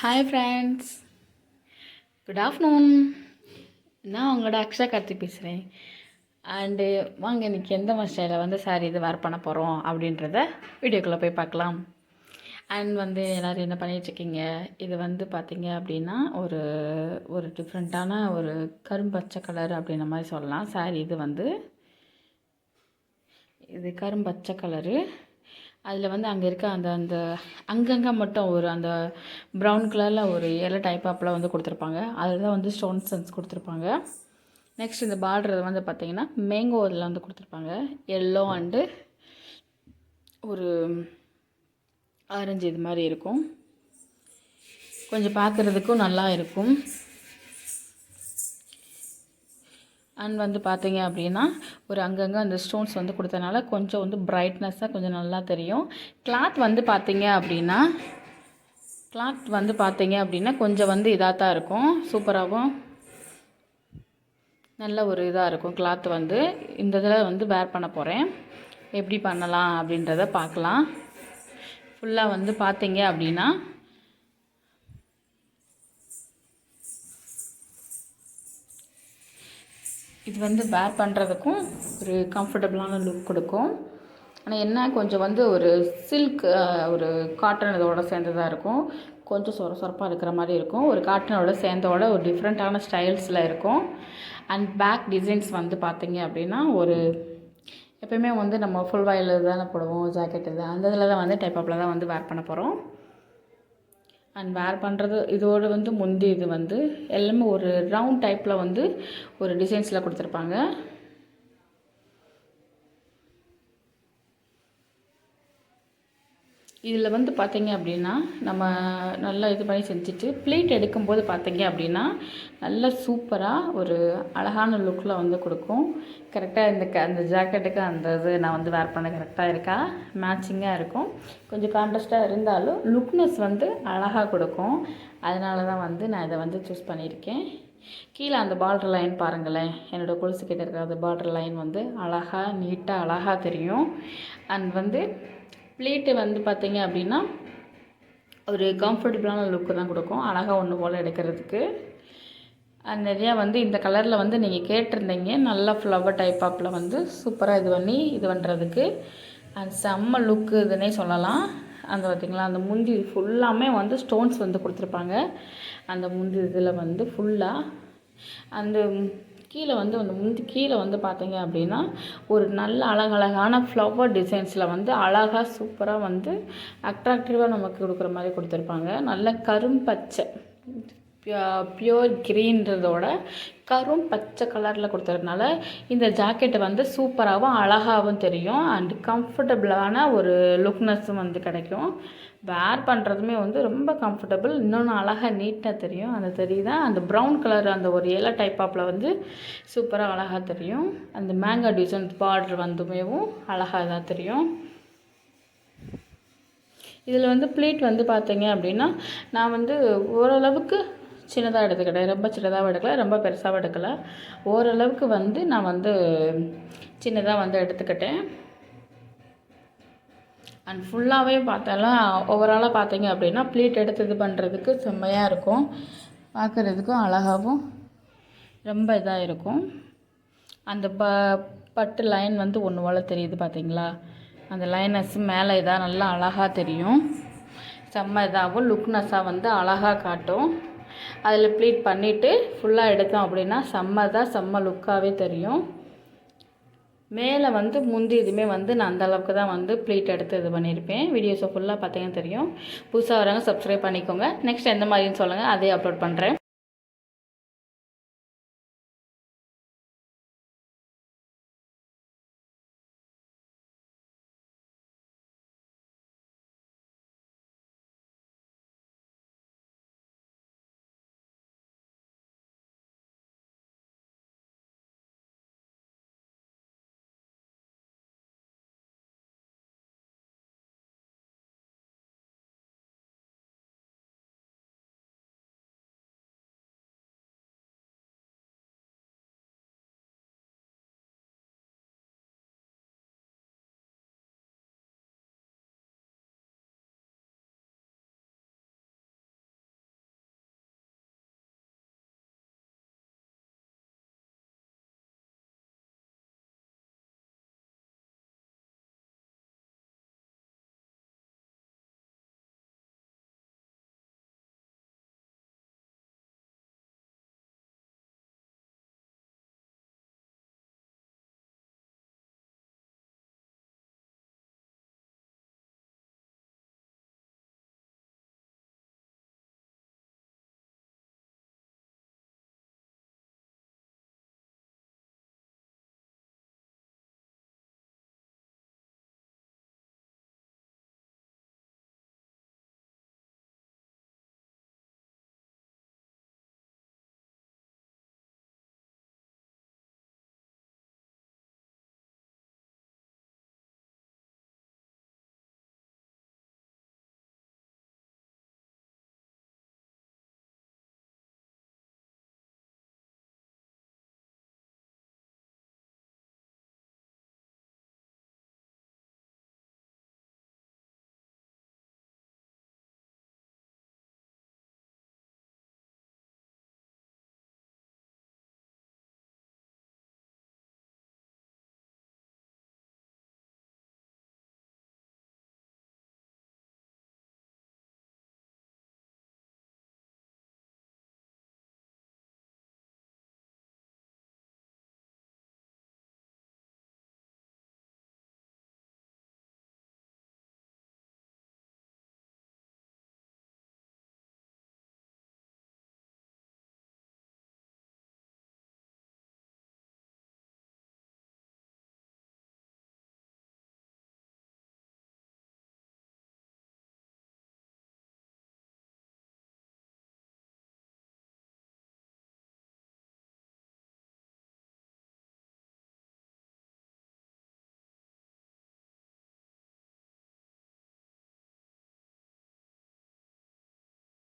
Hi friends, good afternoon. நான் உங்களோட அக்ஷா கார்த்தி பேசுகிறேன். அண்டு வாங்க இன்றைக்கி எந்த ஸ்டைலில் வந்து சாரீ இது வேர் பண்ண போகிறோம் அப்படின்றத வீடியோக்குள்ளே போய் பார்க்கலாம். அண்ட் எல்லோரும் என்ன பண்ணிகிட்ருக்கீங்க? இது பார்த்திங்க அப்படின்னா ஒரு டிஃப்ரெண்ட்டான ஒரு கரும்பச்சை கலர் அப்படின்ற மாதிரி சொல்லலாம். சாரீ இது கரும்பச்சை கலரு. அதில் அங்கே இருக்க அந்த அங்கங்கே மட்டும் அந்த ப்ரௌன் கலரில் ஒரு இலை டைப்பாப்பில் கொடுத்துருப்பாங்க. அதில் தான் ஸ்டோன் சென்ஸ் கொடுத்துருப்பாங்க. நெக்ஸ்ட் இந்த பார்டர் பார்த்திங்கன்னா மேங்கோ இதில் கொடுத்துருப்பாங்க. எல்லோ அண்டு ஒரு ஆரஞ்சு இது மாதிரி இருக்கும். கொஞ்சம் பார்க்குறதுக்கும் நல்லா இருக்கும். அண்ட் பார்த்திங்க அப்படின்னா ஒரு அங்கங்கே அந்த ஸ்டோன்ஸ் கொடுத்தனால கொஞ்சம் பிரைட்னஸாக கொஞ்சம் நல்லா தெரியும். கிளாத் பார்த்திங்க அப்படின்னா கொஞ்சம் இதாக தான் இருக்கும். சூப்பராகவும் நல்ல ஒரு இதாக இருக்கும். கிளாத் இந்த இதில் வேர் பண்ண போகிறேன். எப்படி பண்ணலாம் அப்படின்றத பார்க்கலாம். ஃபுல்லாக பார்த்திங்க அப்படின்னா இது வேர் பண்ணுறதுக்கும் ஒரு கம்ஃபர்டபுளான லுக் கொடுக்கும். ஆனால் என்ன கொஞ்சம் ஒரு சில்க் ஒரு காட்டன் இதோட சேர்ந்ததாக இருக்கும். கொஞ்சம் சொரப்பாக இருக்கிற மாதிரி இருக்கும். ஒரு காட்டனோட சேர்ந்தோட ஒரு டிஃப்ரெண்ட்டான ஸ்டைல்ஸில் இருக்கும். அண்ட் பேக் டிசைன்ஸ் பார்த்திங்க அப்படின்னா ஒரு எப்போயுமே நம்ம ஃபுல் வாயில் தானே போடுவோம் ஜாக்கெட். இது அந்த இதில் தான் டைப்பாப்பில் தான் வேர் பண்ண போகிறோம். அண்ட் வேர் பண்ணுறது இதோடு முந்தி இது எல்லாமே ஒரு ரவுண்ட் டைப்பில் ஒரு டிசைன்ஸில் கொடுத்துருப்பாங்க. இதில் பார்த்திங்க அப்படின்னா நம்ம நல்லா இது பண்ணி செஞ்சுட்டு ப்ளீட் எடுக்கும்போது பார்த்திங்க அப்படின்னா நல்லா சூப்பராக ஒரு அழகான லுக்கில் கொடுக்கும். கரெக்டாக அந்த ஜாக்கெட்டுக்கு அந்த இது நான் வேர் பண்ண கரெக்டாக இருக்கா, மேட்சிங்காக இருக்கும். கொஞ்சம் கான்ட்ராஸ்ட்டாக இருந்தாலும் லுக்னஸ் அழகாக கொடுக்கும். அதனால தான் நான் இதை சூஸ் பண்ணியிருக்கேன். கீழே அந்த பார்டர் லைன் பாருங்களேன். என்னோடய கொலுசு கிட்ட இருக்கிற அந்த பார்டர் லைன் அழகாக நீட்டாக அழகாக தெரியும். அண்ட் ப்ளீட்டு பார்த்திங்க அப்படின்னா ஒரு கம்ஃபர்டபுளான லுக்கு தான் கொடுக்கும். அழகாக ஒன்று போல் எடுக்கிறதுக்கு. அண்ட் நிறையா இந்த கலரில் நீங்கள் கேட்டிருந்தீங்க. நல்லா ஃப்ளவர் டைப்பாப்பில் சூப்பராக இது பண்ணுறதுக்கு. அண்ட் செம்ம லுக்கு இதுன்னே சொல்லலாம். பார்த்திங்களா அந்த முந்தி ஃபுல்லாமே ஸ்டோன்ஸ் கொடுத்துருப்பாங்க. அந்த முந்தி இதில் ஃபுல்லாக அந்த கீழே அந்த முந்தி கீழே பார்த்திங்க அப்படின்னா ஒரு நல்ல அழகழகான ஃப்ளவர் டிசைன்ஸில் அழகாக சூப்பராக அட்ராக்டிவாக நமக்கு கொடுக்குற மாதிரி கொடுத்துருப்பாங்க. நல்ல கரும்பச்சை பியோர் க்ரீன்றதோட பச்சை கலரில் கொடுத்ததுனால இந்த ஜாக்கெட்டு சூப்பராகவும் அழகாகவும் தெரியும். அண்ட் கம்ஃபர்டபுளான ஒரு லுக்னஸும் கிடைக்கும். வேர் பண்ணுறதுமே ரொம்ப கம்ஃபர்டபுள். இன்னொன்று அழகாக நீட்டாக தெரியும். அந்த தெரியுதா அந்த ப்ரௌன் கலர் அந்த ஒரு இலை டைப்பாப்பில் சூப்பராக அழகாக தெரியும். அந்த மேங்கோ டிசைன் பார்டர் வந்துமேவும் அழகாக தான் தெரியும். இதில் ப்ளீட் பார்த்திங்க அப்படின்னா நான் ஓரளவுக்கு சின்னதாக எடுத்துக்கிட்டேன். ரொம்ப சின்னதாகவும் எடுக்கலை, ரொம்ப பெருசாகவும் எடுக்கலை. ஓரளவுக்கு நான் சின்னதாக எடுத்துக்கிட்டேன். அண்ட் ஃபுல்லாகவே பார்த்தாலும் ஓவராலாக பார்த்திங்க அப்படின்னா ப்ளீட் எடுத்து இது பண்ணுறதுக்கு செம்மையாக இருக்கும். பார்க்குறதுக்கும் அழகாகவும் ரொம்ப இதாக இருக்கும். அந்த பட்டு லைன் ஒன்று போல் தெரியுது பார்த்திங்களா. அந்த லைனஸ் மேலே இதாக நல்லா அழகாக தெரியும். செம்ம இதாகவும் லுக்னஸாக அழகாக காட்டும். அதில் ப்ளீட் பண்ணிவிட்டு ஃபுல்லாக எடுத்தோம் அப்படின்னா செம்ம லுக்காகவே தெரியும். மேலே முந்தி இதுவுமே நான் அந்தளவுக்கு தான் ப்ளீட் எடுத்து இது பண்ணியிருப்பேன். வீடியோஸை ஃபுல்லாக பார்த்தீங்கன்னா தெரியும். புதுசாக வரவங்க சப்ஸ்கிரைப் பண்ணிக்கோங்க. நெக்ஸ்ட் எந்த மாதிரின்னு சொல்லுங்கள், அதே அப்லோட் பண்ணுறேன்.